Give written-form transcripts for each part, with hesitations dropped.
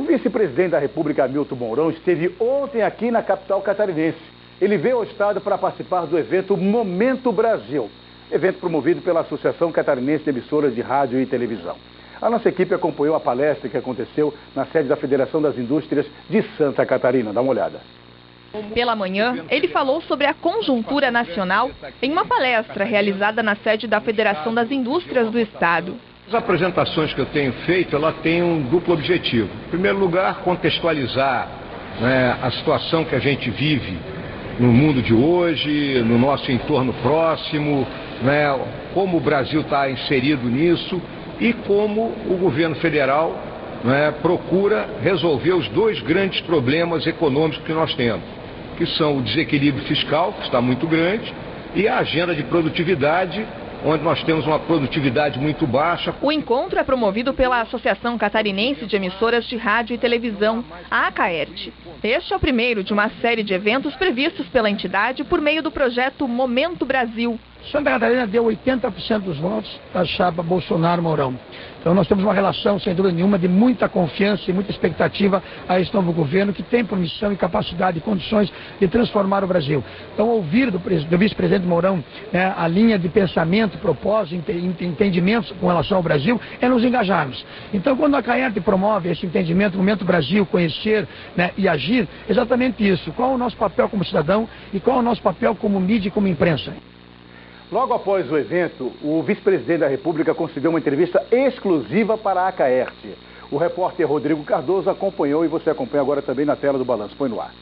vice-presidente da República, Hamilton Mourão, esteve ontem aqui na capital catarinense. Ele veio ao estado para participar do evento Momento Brasil, evento promovido pela Associação Catarinense de Emissoras de Rádio e Televisão. A nossa equipe acompanhou a palestra que aconteceu na sede da Federação das Indústrias de Santa Catarina. Dá uma olhada. Pela manhã, ele falou sobre a conjuntura nacional em uma palestra realizada na sede da Federação das Indústrias do Estado. As apresentações que eu tenho feito, ela tem um duplo objetivo. Em primeiro lugar, contextualizar a situação que a gente vive no mundo de hoje, no nosso entorno próximo, como o Brasil está inserido nisso e como o governo federal procura resolver os dois grandes problemas econômicos que nós temos, que são o desequilíbrio fiscal, que está muito grande, e a agenda de produtividade, onde nós temos uma produtividade muito baixa. O encontro é promovido pela Associação Catarinense de Emissoras de Rádio e Televisão, a ACAERT. Este é o primeiro de uma série de eventos previstos pela entidade por meio do projeto Momento Brasil. Santa Catarina deu 80% dos votos à chapa Bolsonaro-Mourão. Então nós temos uma relação, sem dúvida nenhuma, de muita confiança e muita expectativa a esse novo governo que tem por missão e capacidade e condições de transformar o Brasil. Então ouvir do vice-presidente Mourão a linha de pensamento, propósito, entendimentos com relação ao Brasil é nos engajarmos. Então quando a CAERT promove esse entendimento, Momento Brasil, conhecer e agir, exatamente isso. Qual é o nosso papel como cidadão e qual é o nosso papel como mídia e como imprensa? Logo após o evento, o vice-presidente da República concedeu uma entrevista exclusiva para a ACAERT. O repórter Rodrigo Cardoso acompanhou e você acompanha agora também na tela do Balanço. Põe no ar.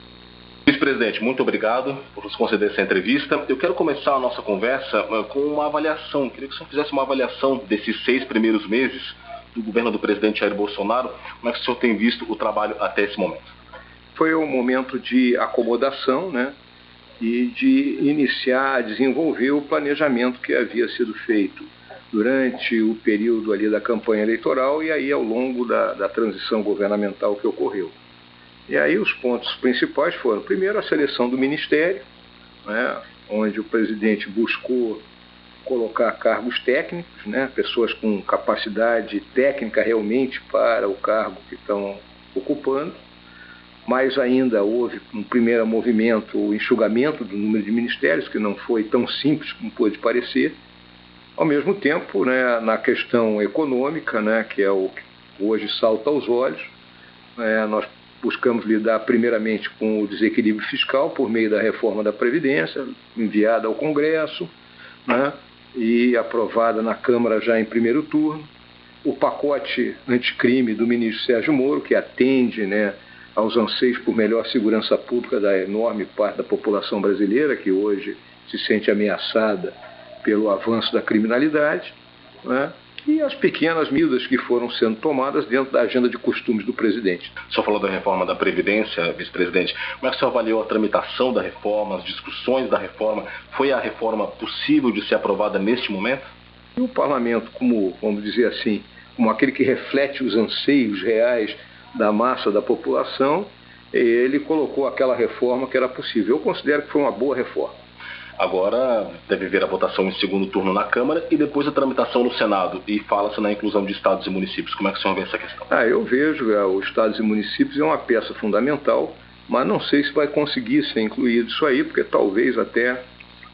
Vice-presidente, muito obrigado por nos conceder essa entrevista. Eu quero começar a nossa conversa com uma avaliação. Queria que o senhor fizesse uma avaliação desses 6 primeiros meses do governo do presidente Jair Bolsonaro. Como é que o senhor tem visto o trabalho até esse momento? Foi um momento de acomodação, e de iniciar a desenvolver o planejamento que havia sido feito durante o período ali da campanha eleitoral e aí ao longo da transição governamental que ocorreu. E aí os pontos principais foram, primeiro, a seleção do ministério, onde o presidente buscou colocar cargos técnicos, pessoas com capacidade técnica realmente para o cargo que estão ocupando. Mas ainda houve um primeiro movimento, o enxugamento do número de ministérios, que não foi tão simples como pôde parecer. Ao mesmo tempo, na questão econômica, que é o que hoje salta aos olhos, nós buscamos lidar primeiramente com o desequilíbrio fiscal por meio da reforma da Previdência, enviada ao Congresso, e aprovada na Câmara já em primeiro turno. O pacote anticrime do ministro Sérgio Moro, que atende aos anseios por melhor segurança pública da enorme parte da população brasileira, que hoje se sente ameaçada pelo avanço da criminalidade, e as pequenas medidas que foram sendo tomadas dentro da agenda de costumes do presidente. O senhor falou da reforma da Previdência, vice-presidente. Como é que o senhor avaliou a tramitação da reforma, as discussões da reforma? Foi a reforma possível de ser aprovada neste momento? E o parlamento, como, vamos dizer assim, como aquele que reflete os anseios reais da massa da população, ele colocou aquela reforma que era possível. Eu considero que foi uma boa reforma. Agora deve haver a votação em segundo turno na Câmara e depois a tramitação no Senado. E fala-se na inclusão de estados e municípios. Como é que o senhor vê essa questão? Eu vejo os estados e municípios é uma peça fundamental, mas não sei se vai conseguir ser incluído isso aí, porque talvez até,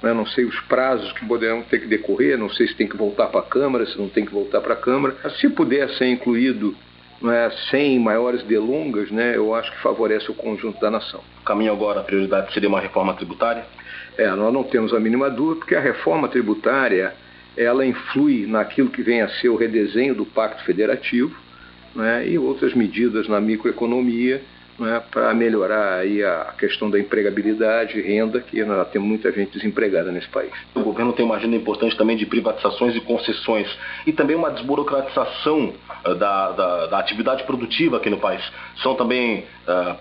não sei os prazos que poderão ter que decorrer, não sei se tem que voltar para a Câmara, se não tem que voltar para a Câmara. Se puder ser incluído sem maiores delongas, eu acho que favorece o conjunto da nação. O caminho agora, a prioridade seria uma reforma tributária? Nós não temos a mínima dúvida, porque a reforma tributária, ela influi naquilo que vem a ser o redesenho do Pacto Federativo, e outras medidas na microeconomia, para melhorar aí a questão da empregabilidade e renda, que nós temos muita gente desempregada nesse país. O governo tem uma agenda importante também de privatizações e concessões e também uma desburocratização da atividade produtiva aqui no país. São também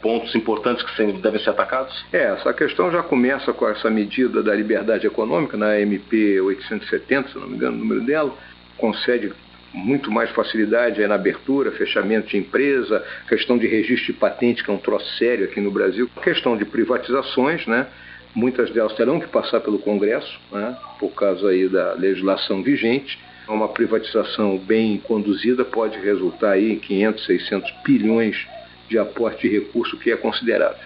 pontos importantes que devem ser atacados? Essa questão já começa com essa medida da liberdade econômica, na MP 870, se não me engano o número dela, concede muito mais facilidade na abertura, fechamento de empresa, questão de registro de patente, que é um troço sério aqui no Brasil, questão de privatizações, muitas delas terão que passar pelo Congresso, por causa aí da legislação vigente. Uma privatização bem conduzida pode resultar aí em 500, 600 bilhões de aporte de recurso que é considerável.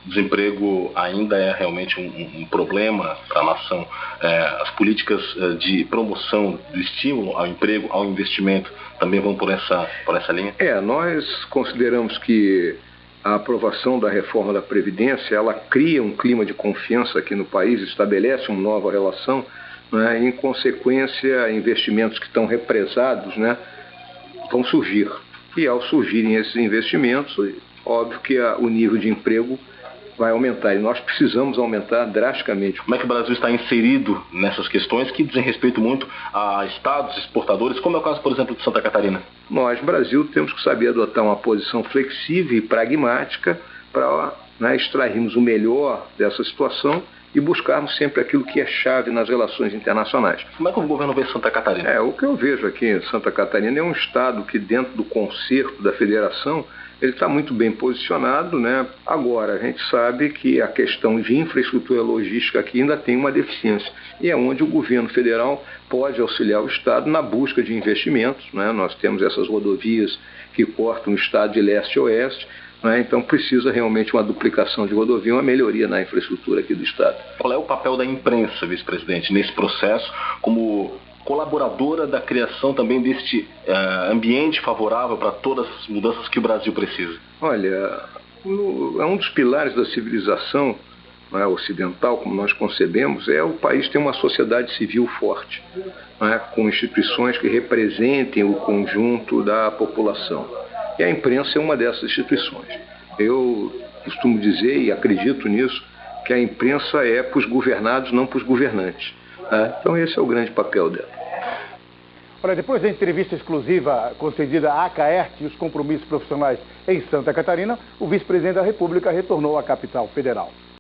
O desemprego ainda é realmente um problema para a nação. As políticas de promoção do estímulo ao emprego, ao investimento, também vão por essa linha? Nós consideramos que a aprovação da reforma da Previdência, ela cria um clima de confiança aqui no país, estabelece uma nova relação, né? Em consequência, investimentos que estão represados, né, vão surgir. E ao surgirem esses investimentos, óbvio que o nível de emprego vai aumentar, e nós precisamos aumentar drasticamente. Como é que o Brasil está inserido nessas questões que dizem respeito muito a estados exportadores, como é o caso, por exemplo, de Santa Catarina? Nós, Brasil, temos que saber adotar uma posição flexível e pragmática para extrairmos o melhor dessa situação e buscarmos sempre aquilo que é chave nas relações internacionais. Como é que o governo vê Santa Catarina? O que eu vejo aqui em Santa Catarina é um estado que, dentro do concerto da federação, ele está muito bem posicionado, né? Agora, a gente sabe que a questão de infraestrutura logística aqui ainda tem uma deficiência. E é onde o governo federal pode auxiliar o estado na busca de investimentos, né? Nós temos essas rodovias que cortam o estado de leste a oeste, né? Então precisa realmente uma duplicação de rodovia, uma melhoria na infraestrutura aqui do estado. Qual é o papel da imprensa, vice-presidente, nesse processo, como colaboradora da criação também deste ambiente favorável para todas as mudanças que o Brasil precisa? Olha, é um dos pilares da civilização, né, ocidental, como nós concebemos, é o país ter uma sociedade civil forte, né, com instituições que representem o conjunto da população. E a imprensa é uma dessas instituições. Eu costumo dizer, e acredito nisso, que a imprensa é para os governados, não para os governantes. Então esse é o grande papel dela. Olha, depois da entrevista exclusiva concedida à ACAERT e os compromissos profissionais em Santa Catarina, o vice-presidente da República retornou à capital federal.